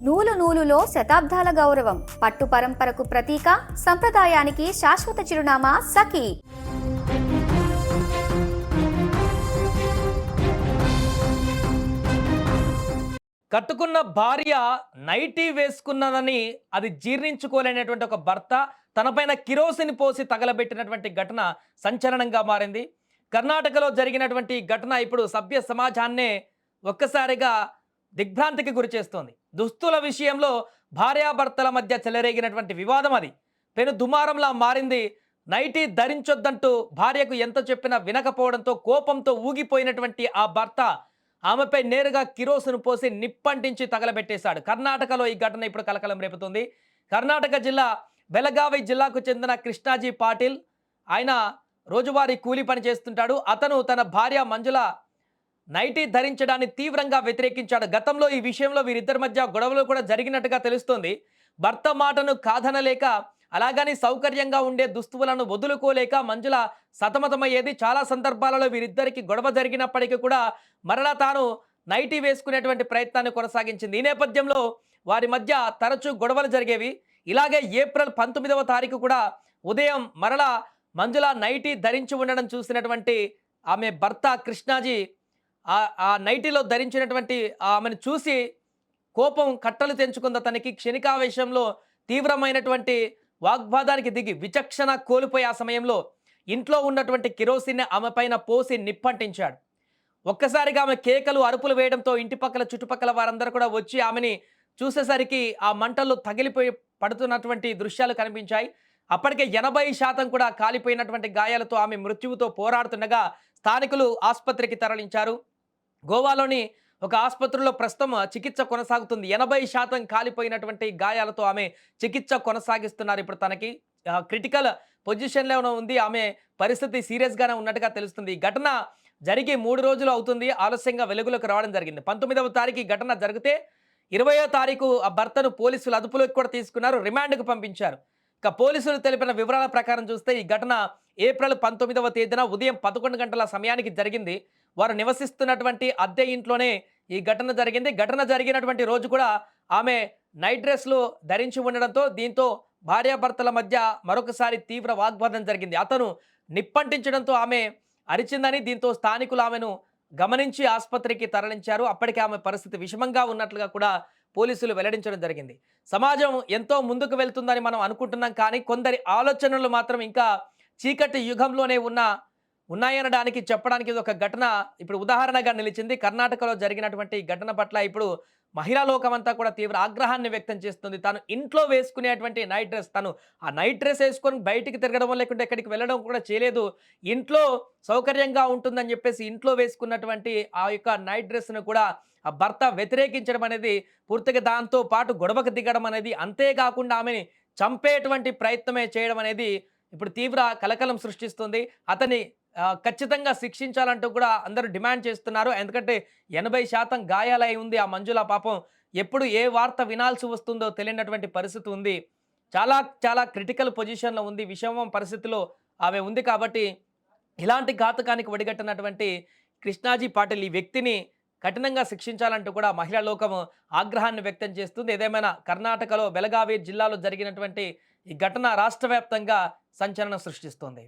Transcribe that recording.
నూలు నూలులో శతాబ్దాల గౌరవం, పట్టు పరంపరకు ప్రతీక, సంప్రదాయానికి శాశ్వత చిరునామా సఖీ. కట్టుకున్న భార్య నైటీ వేసుకున్నదని అది జీర్ణించుకోలేనటువంటి ఒక భర్త తనపైన కిరోసిన్ పోసి తగలబెట్టినటువంటి ఘటన సంచలనంగా మారింది. కర్ణాటకలో జరిగినటువంటి ఘటన ఇప్పుడు సభ్య సమాజాన్నే ఒక్కసారిగా దిగ్భ్రాంతికి గురిచేస్తోంది. దుస్తుల విషయంలో భార్యాభర్తల మధ్య చెలరేగినటువంటి వివాదం అది పెను దుమారంలా మారింది. నైటీ ధరించొద్దంటూ భార్యకు ఎంత చెప్పినా వినకపోవడంతో కోపంతో ఊగిపోయినటువంటి ఆ భర్త ఆమెపై నేరుగా కిరోసిన్ పోసి నిప్పంటించి తగలబెట్టేశాడు. కర్ణాటకలో ఈ ఘటన ఇప్పుడు కలకలం రేపుతుంది. కర్ణాటక జిల్లా బెళగావి జిల్లాకు చెందిన కృష్ణాజీ పాటిల్, ఆయన రోజువారీ కూలీ పని చేస్తుంటాడు. అతను తన భార్య మంజుల నైటీ ధరించడాన్ని తీవ్రంగా వ్యతిరేకించాడు. గతంలో ఈ విషయంలో వీరిద్దరి మధ్య గొడవలు కూడా జరిగినట్టుగా తెలుస్తోంది. భర్త మాటను కాదనలేక, అలాగని సౌకర్యంగా ఉండే దుస్తువులను వదులుకోలేక మంజుల సతమతమయ్యేది. చాలా సందర్భాలలో వీరిద్దరికి గొడవ జరిగినప్పటికీ కూడా మరలా తాను నైటీ వేసుకునేటువంటి ప్రయత్నాన్ని కొనసాగించింది. ఈ నేపథ్యంలో వారి మధ్య తరచూ గొడవలు జరిగేవి. ఇలాగే ఏప్రిల్ 19వ తారీఖు కూడా ఉదయం మరలా మంజుల నైటీ ధరించి ఉండడం చూసినటువంటి ఆమె భర్త కృష్ణాజీ ఆ నైటీలో ధరించినటువంటి ఆమెను చూసి కోపం కట్టలు తెంచుకుంది. అతనికి క్షణికావేశంలో తీవ్రమైనటువంటి వాగ్వాదానికి దిగి విచక్షణ కోల్పోయి ఆ సమయంలో ఇంట్లో ఉన్నటువంటి కిరోసిన్ ఆమె పైన పోసి నిప్పంటించాడు. ఒక్కసారిగా ఆమె కేకలు అరుపులు వేయడంతో ఇంటి పక్కల చుట్టుపక్కల వారందరూ కూడా వచ్చి ఆమెని చూసేసరికి ఆ మంటల్లో తగిలిపోయి పడుతున్నటువంటి దృశ్యాలు కనిపించాయి. అప్పటికే 80% కూడా కాలిపోయినటువంటి గాయాలతో ఆమె మృత్యువుతో పోరాడుతుండగా స్థానికులు ఆసుపత్రికి తరలించారు. గోవాలోని ఒక ఆసుపత్రిలో ప్రస్తుతం చికిత్స కొనసాగుతుంది. 80% కాలిపోయినటువంటి గాయాలతో ఆమె చికిత్స కొనసాగిస్తున్నారు. ఇప్పుడు తనకి క్రిటికల్ పొజిషన్లో ఉంది. ఆమె పరిస్థితి సీరియస్గానే ఉన్నట్టుగా తెలుస్తుంది. ఈ ఘటన జరిగి 3 రోజులు అవుతుంది. ఆలస్యంగా వెలుగులోకి రావడం జరిగింది. 19వ తారీఖు ఈ ఘటన జరిగితే 20వ తారీఖు ఆ భర్తను పోలీసులు అదుపులోకి కూడా తీసుకున్నారు, రిమాండ్కు పంపించారు. ఇక పోలీసులు తెలిపిన వివరాల ప్రకారం చూస్తే ఈ ఘటన ఏప్రిల్ 19వ తేదీన ఉదయం 11 గంటల సమయానికి జరిగింది. వారు నివసిస్తున్నటువంటి అద్దె ఇంట్లోనే ఈ ఘటన జరిగింది. ఘటన జరిగినటువంటి రోజు కూడా ఆమె నైట్ డ్రెస్లు ధరించి ఉండడంతో దీంతో భార్యాభర్తల మధ్య మరొకసారి తీవ్ర వాగ్వాదం జరిగింది. అతను నిప్పంటించడంతో ఆమె అరిచిందని, దీంతో స్థానికులు ఆమెను గమనించి ఆసుపత్రికి తరలించారు. అప్పటికే ఆమె పరిస్థితి విషమంగా ఉన్నట్లుగా కూడా పోలీసులు వెల్లడించడం జరిగింది. సమాజం ఎంతో ముందుకు వెళ్తుందని మనం అనుకుంటున్నాం, కానీ కొందరి ఆలోచనలు మాత్రం ఇంకా చీకటి యుగంలోనే ఉన్నాయనడానికి చెప్పడానికి ఇది ఒక ఘటన ఇప్పుడు ఉదాహరణగా నిలిచింది. కర్ణాటకలో జరిగినటువంటి ఘటన పట్ల ఇప్పుడు మహిళా లోకమంతా కూడా తీవ్ర ఆగ్రహాన్ని వ్యక్తం చేస్తుంది. తాను ఇంట్లో వేసుకునేటువంటి నైట్ డ్రెస్, తను ఆ నైట్ డ్రెస్ వేసుకొని బయటికి తిరగడం లేకుంటే ఎక్కడికి వెళ్ళడం కూడా చేయలేదు. ఇంట్లో సౌకర్యంగా ఉంటుందని చెప్పేసి ఇంట్లో వేసుకున్నటువంటి ఆ యొక్క నైట్ డ్రెస్ను కూడా ఆ భర్త వ్యతిరేకించడం అనేది, పూర్తిగా దాంతో పాటు గొడవకు దిగడం అనేది, అంతేకాకుండా ఆమెని చంపేటువంటి ప్రయత్నమే చేయడం అనేది ఇప్పుడు తీవ్ర కలకలం సృష్టిస్తుంది. అతన్ని ఖచ్చితంగా శిక్షించాలంటూ కూడా అందరూ డిమాండ్ చేస్తున్నారు. ఎందుకంటే 80% గాయాలై ఉంది ఆ మంజుల. పాపం ఎప్పుడు ఏ వార్త వినాల్సి వస్తుందో తెలియనటువంటి పరిస్థితి ఉంది. చాలా చాలా క్రిటికల్ పొజిషన్లో ఉంది, విషమం పరిస్థితిలో ఆమె ఉంది. కాబట్టి ఇలాంటి ఘాతకానికి ఒడిగట్టినటువంటి కృష్ణాజీ పాటిల్ ఈ వ్యక్తిని కఠినంగా శిక్షించాలంటూ కూడా మహిళా లోకం ఆగ్రహాన్ని వ్యక్తం చేస్తుంది. ఏదేమైనా కర్ణాటకలో బెళగావి జిల్లాలో జరిగినటువంటి ఈ ఘటన రాష్ట్ర వ్యాప్తంగా సంచలనం సృష్టిస్తోంది.